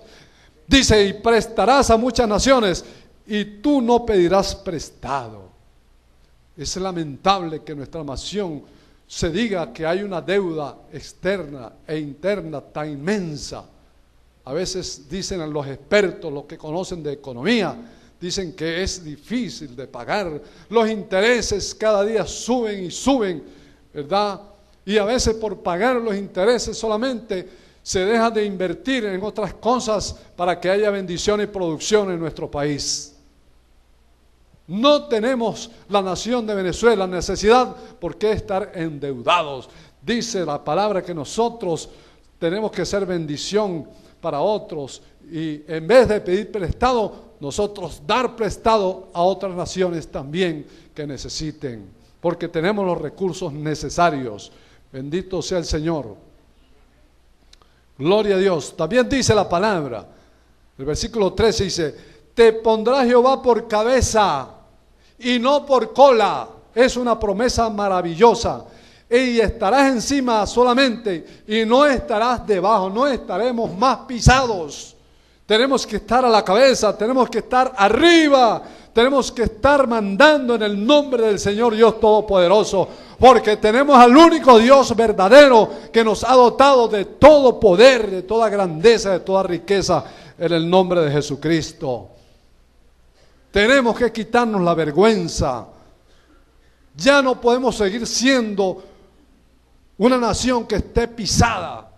Dice, y prestarás a muchas naciones y tú no pedirás prestado. Es lamentable que nuestra nación se diga que hay una deuda externa e interna tan inmensa. A veces dicen los expertos, los que conocen de economía, dicen que es difícil de pagar. Los intereses cada día suben y suben, ¿verdad? Y a veces por pagar los intereses solamente se deja de invertir en otras cosas para que haya bendición y producción en nuestro país. No tenemos, la nación de Venezuela, necesidad por qué estar endeudados. Dice la palabra que nosotros tenemos que ser bendición para otros y en vez de pedir prestado, nosotros dar prestado a otras naciones también que necesiten, porque tenemos los recursos necesarios. Bendito sea el Señor. Gloria a Dios. También dice la palabra, el versículo 13 dice, te pondrá Jehová por cabeza y no por cola. Es una promesa maravillosa. Y estarás encima solamente y no estarás debajo, no estaremos más pisados. Tenemos que estar a la cabeza, tenemos que estar arriba, tenemos que estar mandando en el nombre del Señor Dios Todopoderoso, porque tenemos al único Dios verdadero que nos ha dotado de todo poder, de toda grandeza, de toda riqueza en el nombre de Jesucristo. Tenemos que quitarnos la vergüenza. Ya no podemos seguir siendo una nación que esté pisada,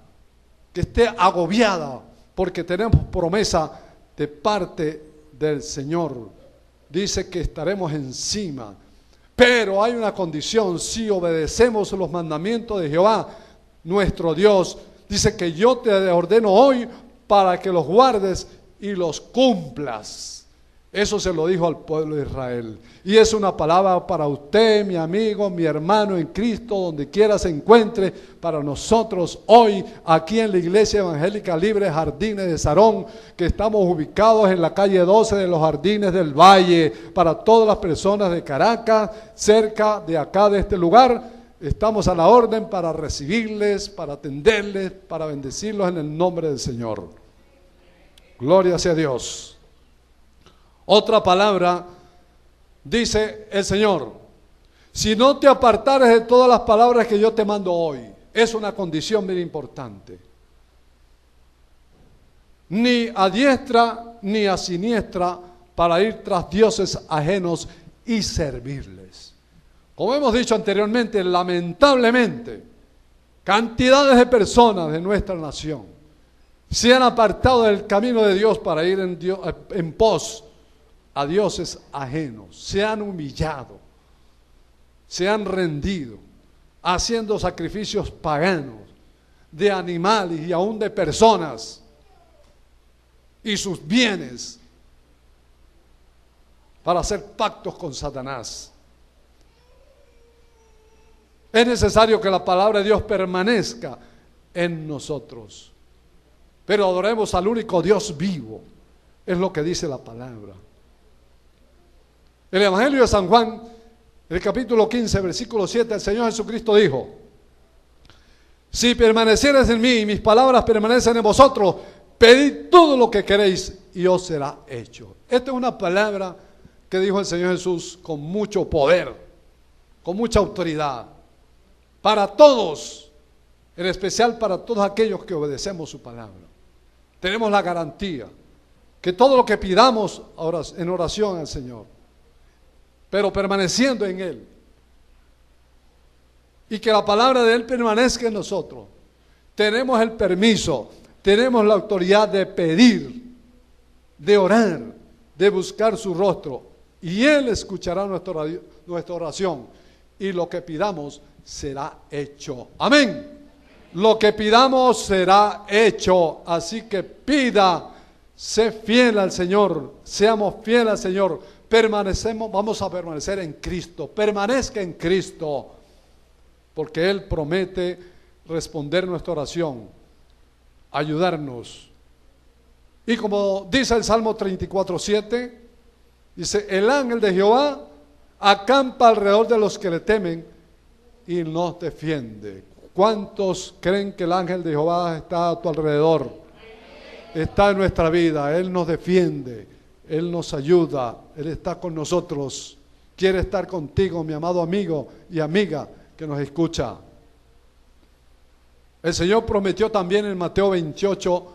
que esté agobiada, porque tenemos promesa de parte del Señor. Dice que estaremos encima, pero hay una condición: si obedecemos los mandamientos de Jehová, nuestro Dios. Dice que yo te ordeno hoy para que los guardes y los cumplas. Eso se lo dijo al pueblo de Israel. Y es una palabra para usted, mi amigo, mi hermano en Cristo, donde quiera se encuentre, para nosotros hoy, aquí en la Iglesia Evangélica Libre Jardines de Sarón, que estamos ubicados en la calle 12 de los Jardines del Valle, para todas las personas de Caracas, cerca de acá, de este lugar. Estamos a la orden para recibirles, para atenderles, para bendecirlos en el nombre del Señor. Gloria sea a Dios. Otra palabra, dice el Señor: si no te apartares de todas las palabras que yo te mando hoy. Es una condición bien importante. Ni a diestra ni a siniestra para ir tras dioses ajenos y servirles. Como hemos dicho anteriormente, lamentablemente, cantidades de personas de nuestra nación se han apartado del camino de Dios para ir en pos a dioses ajenos. Se han humillado, se han rendido, haciendo sacrificios paganos de animales y aún de personas y sus bienes para hacer pactos con Satanás. Es necesario que la palabra de Dios permanezca en nosotros, pero adoremos al único Dios vivo, es lo que dice la palabra. El Evangelio de San Juan, el capítulo 15, versículo 7, el Señor Jesucristo dijo: si permaneciereis en mí y mis palabras permanecen en vosotros, pedid todo lo que queréis y os será hecho. Esta es una palabra que dijo el Señor Jesús con mucho poder, con mucha autoridad, para todos, en especial para todos aquellos que obedecemos su palabra. Tenemos la garantía que todo lo que pidamos en oración al Señor, pero permaneciendo en Él, y que la palabra de Él permanezca en nosotros, tenemos el permiso, tenemos la autoridad de pedir, de orar, de buscar su rostro, y Él escuchará nuestra oración, y lo que pidamos será hecho. Amén. Lo que pidamos será hecho, así que pida, sé fiel al Señor, seamos fieles al Señor. Vamos a permanecer en Cristo, permanezca en Cristo, porque Él promete responder nuestra oración, ayudarnos. Y como dice el Salmo 34:7, dice: el ángel de Jehová acampa alrededor de los que le temen y nos defiende. ¿Cuántos creen que el ángel de Jehová está a tu alrededor? Está en nuestra vida, Él nos defiende, Él nos ayuda, Él está con nosotros, quiere estar contigo, mi amado amigo y amiga que nos escucha. El Señor prometió también en Mateo 28,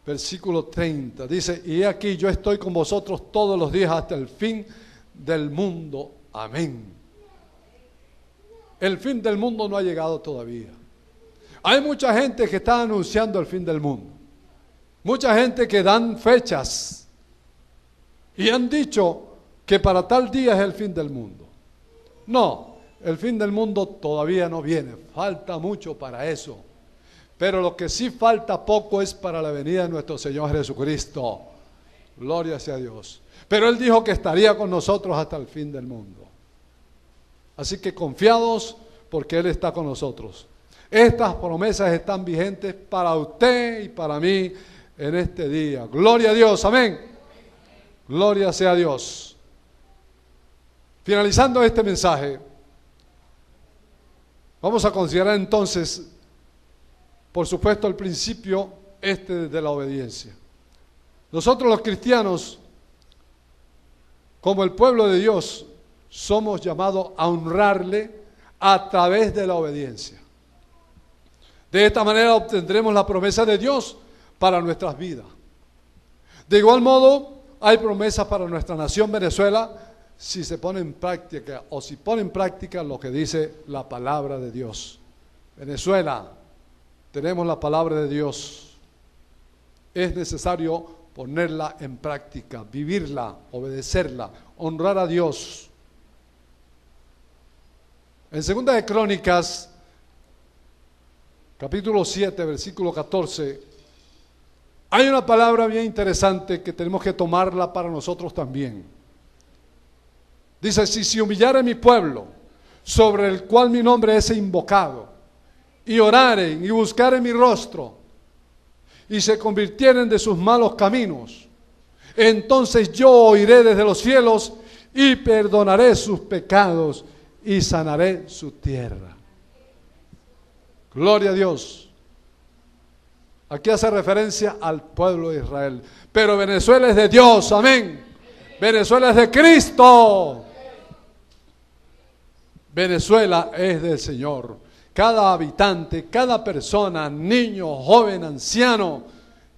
versículo 30, dice: y he aquí yo estoy con vosotros todos los días hasta el fin del mundo. Amén. El fin del mundo no ha llegado todavía. Hay mucha gente que está anunciando el fin del mundo, mucha gente que dan fechas y han dicho que para tal día es el fin del mundo. No, el fin del mundo todavía no viene, falta mucho para eso. Pero lo que sí falta poco es para la venida de nuestro Señor Jesucristo. Gloria sea a Dios. Pero Él dijo que estaría con nosotros hasta el fin del mundo. Así que confiados, porque Él está con nosotros. Estas promesas están vigentes para usted y para mí en este día. Gloria a Dios, amén. Gloria sea a Dios. Finalizando este mensaje, vamos a considerar entonces, por supuesto, el principio de la obediencia. Nosotros los cristianos, como el pueblo de Dios, somos llamados a honrarle a través de la obediencia. De esta manera obtendremos la promesa de Dios para nuestras vidas. De igual modo, hay promesas para nuestra nación Venezuela si se pone en práctica o si pone en práctica lo que dice la palabra de Dios. Venezuela, tenemos la palabra de Dios. Es necesario ponerla en práctica, vivirla, obedecerla, honrar a Dios. En Segunda de Crónicas, capítulo 7, versículo 14, hay una palabra bien interesante que tenemos que tomarla para nosotros también. Dice, si se humillare mi pueblo, sobre el cual mi nombre es invocado, y oraren y buscaren mi rostro, y se convirtieren de sus malos caminos, entonces yo oiré desde los cielos y perdonaré sus pecados y sanaré su tierra. Gloria a Dios. Aquí hace referencia al pueblo de Israel. Pero Venezuela es de Dios, amén. Venezuela es de Cristo. Venezuela es del Señor. Cada habitante, cada persona, niño, joven, anciano,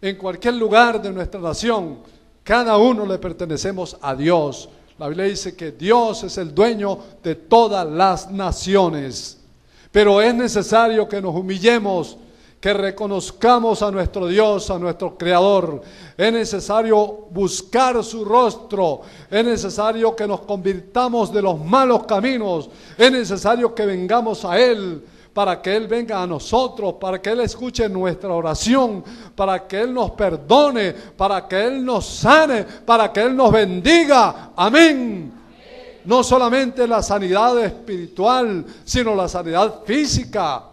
en cualquier lugar de nuestra nación, cada uno le pertenecemos a Dios. La Biblia dice que Dios es el dueño de todas las naciones. Pero es necesario que nos humillemos, que reconozcamos a nuestro Dios, a nuestro Creador. Es necesario buscar su rostro. Es necesario que nos convirtamos de los malos caminos. Es necesario que vengamos a Él, para que Él venga a nosotros, para que Él escuche nuestra oración, para que Él nos perdone, para que Él nos sane, para que Él nos bendiga. Amén. No solamente la sanidad espiritual, sino la sanidad física.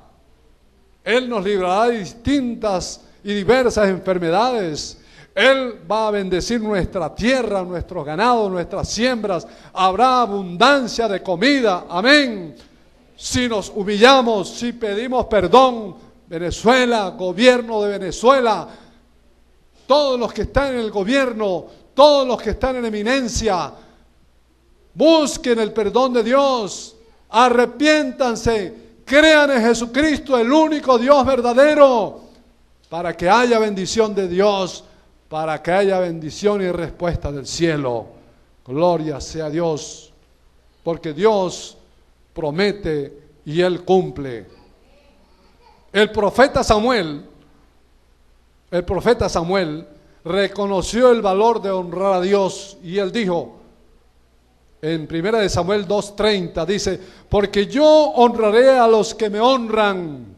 Él nos librará de distintas y diversas enfermedades. Él va a bendecir nuestra tierra, nuestros ganados, nuestras siembras. Habrá abundancia de comida. Amén. Si nos humillamos, si pedimos perdón, Venezuela, gobierno de Venezuela, todos los que están en el gobierno, todos los que están en eminencia, busquen el perdón de Dios, arrepiéntanse, crean en Jesucristo, el único Dios verdadero, para que haya bendición de Dios, para que haya bendición y respuesta del cielo. Gloria sea a Dios, porque Dios promete y Él cumple. El profeta Samuel reconoció el valor de honrar a Dios y él dijo, en 1 Samuel 2:30, dice, porque yo honraré a los que me honran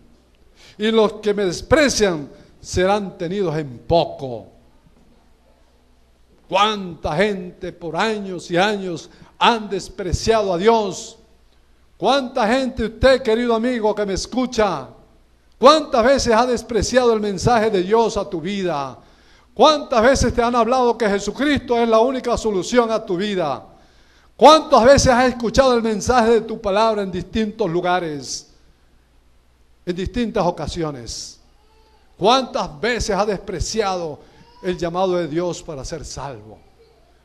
y los que me desprecian serán tenidos en poco. ¿Cuánta gente por años y años han despreciado a Dios? ¿Cuánta gente usted, querido amigo que me escucha, cuántas veces ha despreciado el mensaje de Dios a tu vida? ¿Cuántas veces te han hablado que Jesucristo es la única solución a tu vida? ¿Cuántas veces has escuchado el mensaje de tu palabra en distintos lugares, en distintas ocasiones? ¿Cuántas veces has despreciado el llamado de Dios para ser salvo?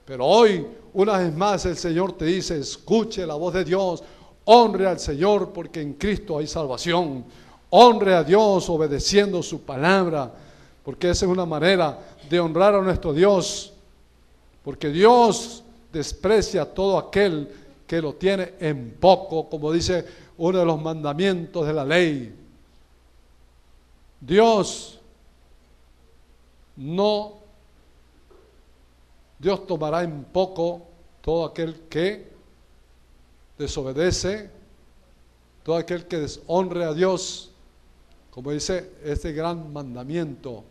Pero hoy, una vez más, el Señor te dice, escuche la voz de Dios, honre al Señor porque en Cristo hay salvación. Honre a Dios obedeciendo su palabra, porque esa es una manera de honrar a nuestro Dios, porque Dios desprecia a todo aquel que lo tiene en poco, como dice uno de los mandamientos de la ley. Dios tomará en poco todo aquel que desobedece, todo aquel que deshonre a Dios, como dice este gran mandamiento.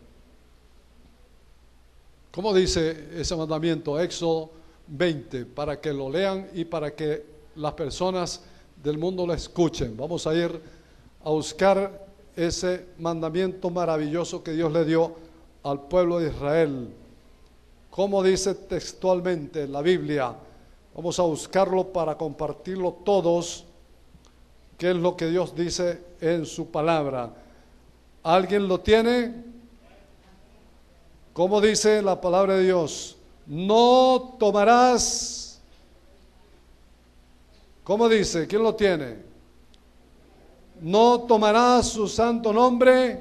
¿Cómo dice ese mandamiento? Éxodo 20, para que lo lean y para que las personas del mundo lo escuchen. Vamos a ir a buscar ese mandamiento maravilloso que Dios le dio al pueblo de Israel. ¿Cómo dice textualmente la Biblia? Vamos a buscarlo para compartirlo todos, qué es lo que Dios dice en su palabra. ¿Alguien lo tiene? ¿Cómo dice la palabra de Dios? No tomarás. ¿Cómo dice? ¿Quién lo tiene? No tomarás su santo nombre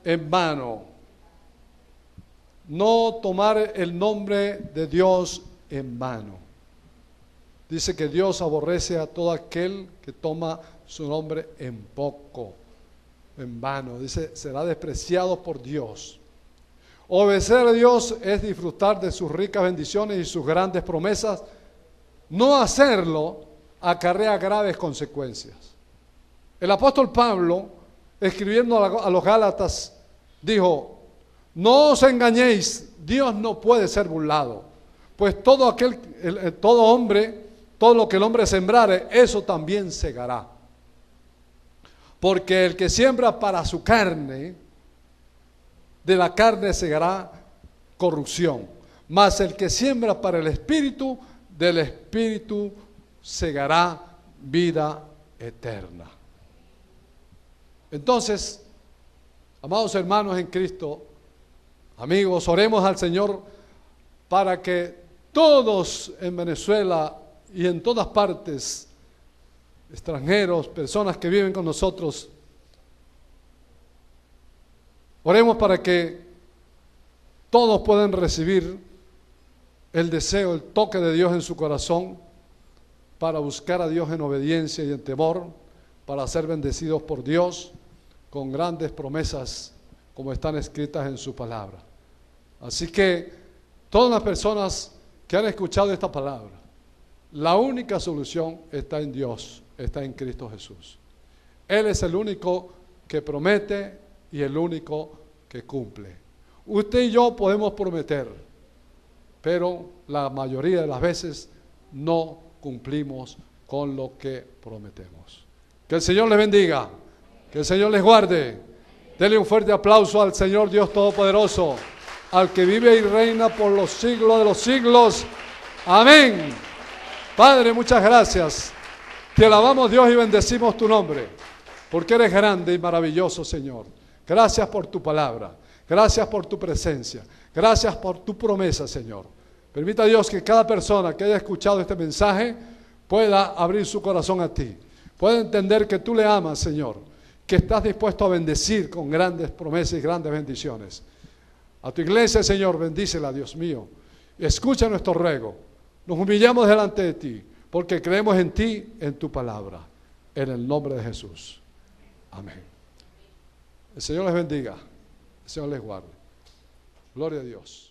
en vano. No tomar el nombre de Dios en vano. Dice que Dios aborrece a todo aquel que toma su nombre en poco, en vano. Dice, será despreciado por Dios. Obedecer a Dios es disfrutar de sus ricas bendiciones y sus grandes promesas. No hacerlo acarrea graves consecuencias. El apóstol Pablo, escribiendo a los Gálatas, dijo, no os engañéis, Dios no puede ser burlado, pues todo hombre, todo lo que el hombre sembrare, eso también segará. Porque el que siembra para su carne, de la carne segará corrupción, mas el que siembra para el Espíritu, del Espíritu segará vida eterna. Entonces, amados hermanos en Cristo, amigos, oremos al Señor para que todos en Venezuela y en todas partes, extranjeros, personas que viven con nosotros, oremos para que todos puedan recibir el deseo, el toque de Dios en su corazón para buscar a Dios en obediencia y en temor, para ser bendecidos por Dios con grandes promesas como están escritas en su palabra. Así que todas las personas que han escuchado esta palabra, la única solución está en Dios, está en Cristo Jesús. Él es el único que promete y el único que cumple. Usted y yo podemos prometer, pero la mayoría de las veces no cumplimos con lo que prometemos. Que el Señor les bendiga, que el Señor les guarde. Denle un fuerte aplauso al Señor Dios Todopoderoso, al que vive y reina por los siglos de los siglos. Amén. Padre, muchas gracias. Te alabamos, Dios, y bendecimos tu nombre, porque eres grande y maravilloso, Señor. Gracias por tu palabra. Gracias por tu presencia. Gracias por tu promesa, Señor. Permita, Dios, que cada persona que haya escuchado este mensaje pueda abrir su corazón a ti. Pueda entender que tú le amas, Señor, que estás dispuesto a bendecir con grandes promesas y grandes bendiciones. A tu iglesia, Señor, bendícela, Dios mío. Escucha nuestro ruego. Nos humillamos delante de ti, porque creemos en ti, en tu palabra. En el nombre de Jesús. Amén. El Señor les bendiga. El Señor les guarde. Gloria a Dios.